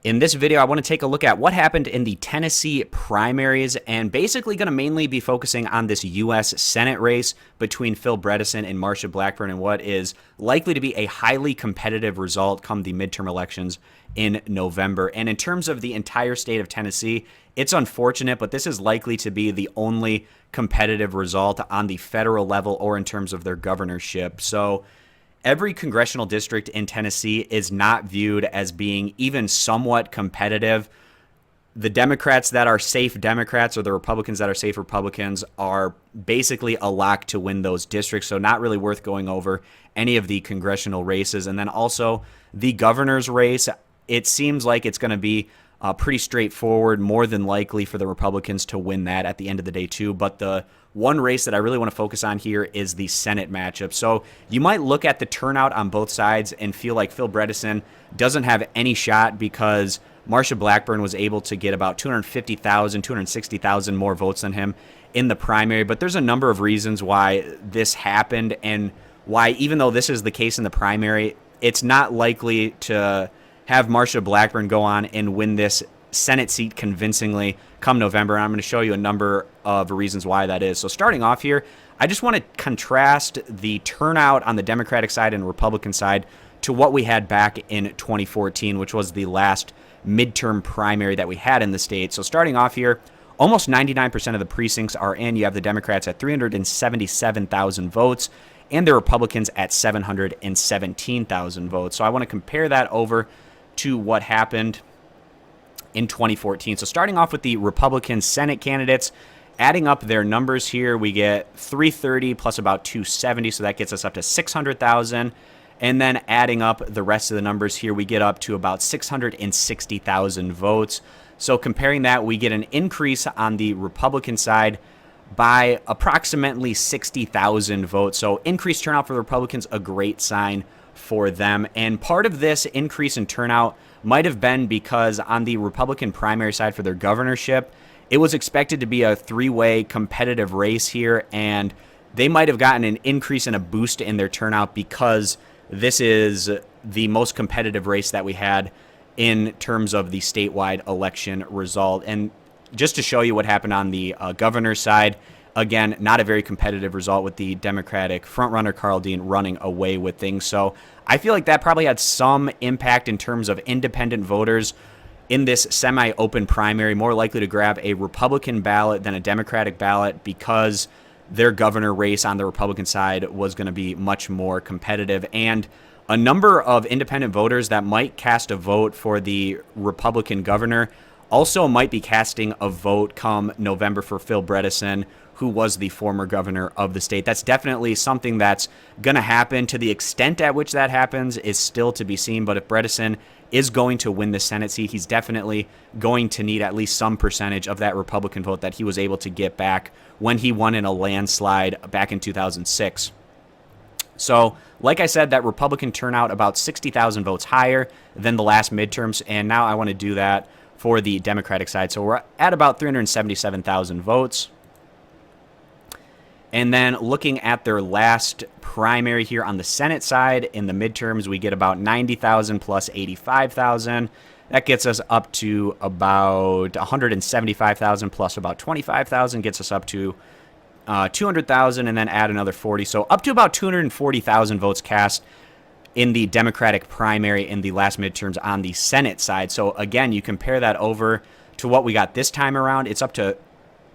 In this video, I want to take a look at what happened in the Tennessee primaries and basically going to mainly be focusing on this U.S. Senate race between Phil Bredesen and Marsha Blackburn and what is likely to be a highly competitive result come the midterm elections in November. And in terms of the entire state of Tennessee, it's unfortunate, but this is likely to be the only competitive result on the federal level or in terms of their governorship. So every congressional district in Tennessee is not viewed as being even somewhat competitive. The Democrats that are safe Democrats or the Republicans that are safe Republicans are basically a lock to win those districts, so not really worth going over any of the congressional races. And then also the governor's race, it seems like it's going to be pretty straightforward, more than likely for the Republicans to win that at the end of the day too. But the one race that I really want to focus on here is the Senate matchup. So you might look at the turnout on both sides and feel like Phil Bredesen doesn't have any shot because Marsha Blackburn was able to get about 250,000, 260,000 more votes than him in the primary. But there's a number of reasons why this happened and why, even though this is the case in the primary, it's not likely to have Marsha Blackburn go on and win this Senate seat convincingly come November. And I'm going to show you a number of reasons why that is. So starting off here, I just want to contrast the turnout on the Democratic side and Republican side to what we had back in 2014, which was the last midterm primary that we had in the state. So starting off here, almost 99% of the precincts are in. You have the Democrats at 377,000 votes and the Republicans at 717,000 votes. So I want to compare that over to what happened in 2014. So starting off with the Republican Senate candidates, adding up their numbers here, we get 330 plus about 270, so that gets us up to 600,000. And then adding up the rest of the numbers here, we get up to about 660,000 votes. So comparing that, we get an increase on the Republican side by approximately 60,000 votes. So increased turnout for the Republicans, a great sign for them. And part of this increase in turnout might have been because on the Republican primary side for their governorship, it was expected to be a three-way competitive race here, and they might have gotten an increase and a boost in their turnout because this is the most competitive race that we had in terms of the statewide election result. And just to show you what happened on the governor's side, again, not a very competitive result with the Democratic frontrunner Carl Dean running away with things. So I feel like that probably had some impact in terms of independent voters in this semi-open primary, more likely to grab a Republican ballot than a Democratic ballot because their governor race on the Republican side was going to be much more competitive. And a number of independent voters that might cast a vote for the Republican governor also might be casting a vote come November for Phil Bredesen, who was the former governor of the state. That's definitely something that's going to happen. To the extent at which that happens is still to be seen. But if Bredesen is going to win the Senate seat, he's definitely going to need at least some percentage of that Republican vote that he was able to get back when he won in a landslide back in 2006. So, like I said, that Republican turnout about 60,000 votes higher than the last midterms. And now I want to do that for the Democratic side. So we're at about 377,000 votes. And then looking at their last primary here on the Senate side, in the midterms, we get about 90,000 plus 85,000. That gets us up to about 175,000 plus about 25,000, gets us up to 200,000, and then add another 40. So up to about 240,000 votes cast in the Democratic primary in the last midterms on the Senate side. So again, you compare that over to what we got this time around, it's up to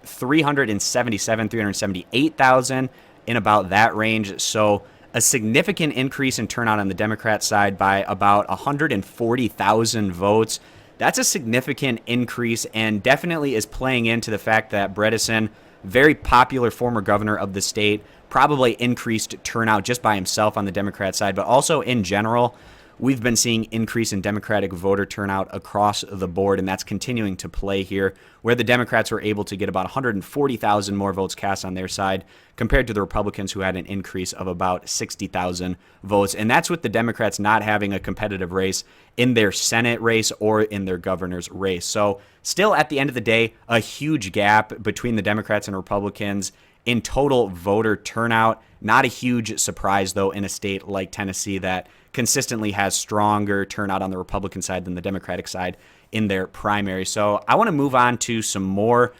378,000 in about that range. So a significant increase in turnout on the Democrat side by about 140,000 votes. That's a significant increase and definitely is playing into the fact that Bredesen, very popular former governor of the state, probably increased turnout just by himself on the Democrat side, but also in general, we've been seeing increase in Democratic voter turnout across the board, and that's continuing to play here, where the Democrats were able to get about 140,000 more votes cast on their side compared to the Republicans, who had an increase of about 60,000 votes. And that's with the Democrats not having a competitive race in their Senate race or in their governor's race. So still, at the end of the day, a huge gap between the Democrats and Republicans in total voter turnout. Not a huge surprise, though, in a state like Tennessee that consistently has stronger turnout on the Republican side than the Democratic side in their primary. So I want to move on to some more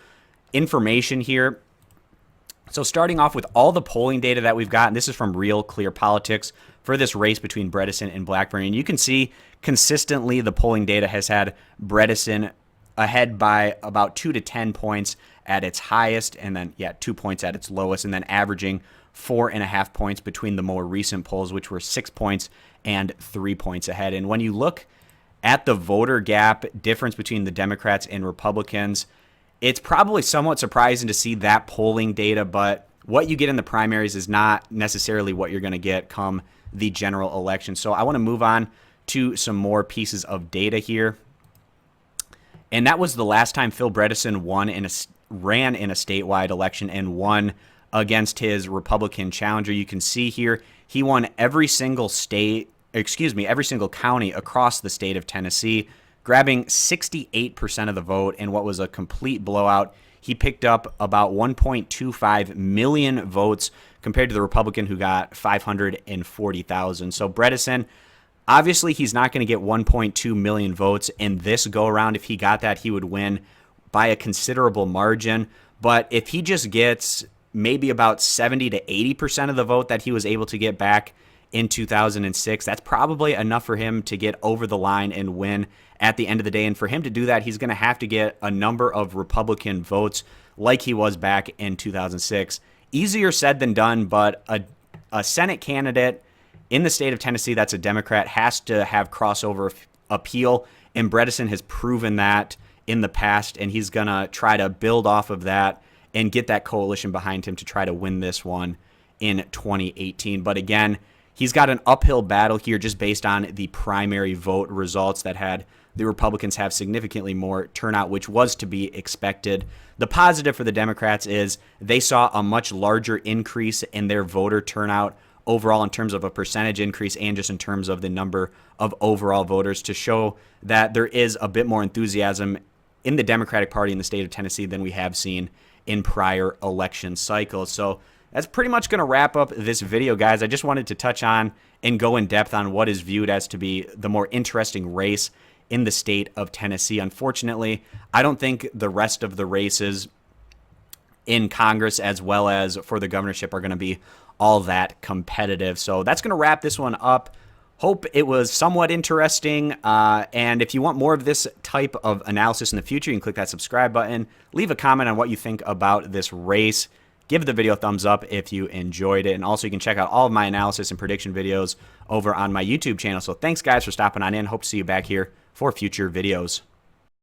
information here. So starting off with all the polling data that we've got, and this is from Real Clear Politics for this race between Bredesen and Blackburn. And you can see consistently the polling data has had Bredesen ahead by about 2 to 10 points at its highest, and then, 2 points at its lowest, and then averaging 4.5 points between the more recent polls, which were 6 points and 3 points ahead. And when you look at the voter gap difference between the Democrats and Republicans, it's probably somewhat surprising to see that polling data, but what you get in the primaries is not necessarily what you're going to get come the general election. So I want to move on to some more pieces of data here. And that was the last time Phil Bredesen ran in a statewide election and won against his Republican challenger. You can see here he won every single county across the state of Tennessee, grabbing 68% of the vote in what was a complete blowout. He picked up about 1.25 million votes compared to the Republican who got 540,000. So Bredesen, obviously he's not going to get 1.2 million votes in this go-around. If he got that, he would win by a considerable margin. But if he just gets maybe about 70 to 80% of the vote that he was able to get back in 2006, that's probably enough for him to get over the line and win at the end of the day. And for him to do that, he's going to have to get a number of Republican votes like he was back in 2006. Easier said than done, but a Senate candidate in the state of Tennessee that's a Democrat has to have crossover appeal, and Bredesen has proven that in the past, and he's going to try to build off of that and get that coalition behind him to try to win this one in 2018. But again, he's got an uphill battle here just based on the primary vote results that had the Republicans have significantly more turnout, which was to be expected. The positive for the Democrats is they saw a much larger increase in their voter turnout overall in terms of a percentage increase and just in terms of the number of overall voters, to show that there is a bit more enthusiasm in the Democratic Party in the state of Tennessee than we have seen in prior election cycles. So that's pretty much going to wrap up this video, guys. I just wanted to touch on and go in depth on what is viewed as to be the more interesting race in the state of Tennessee. Unfortunately, I don't think the rest of the races in Congress as well as for the governorship are going to be all that competitive. So that's going to wrap this one up. Hope it was somewhat interesting. And if you want more of this type of analysis in the future, you can click that subscribe button. Leave a comment on what you think about this race. Give the video a thumbs up if you enjoyed it. And also you can check out all of my analysis and prediction videos over on my YouTube channel. So thanks, guys, for stopping on in. Hope to see you back here for future videos.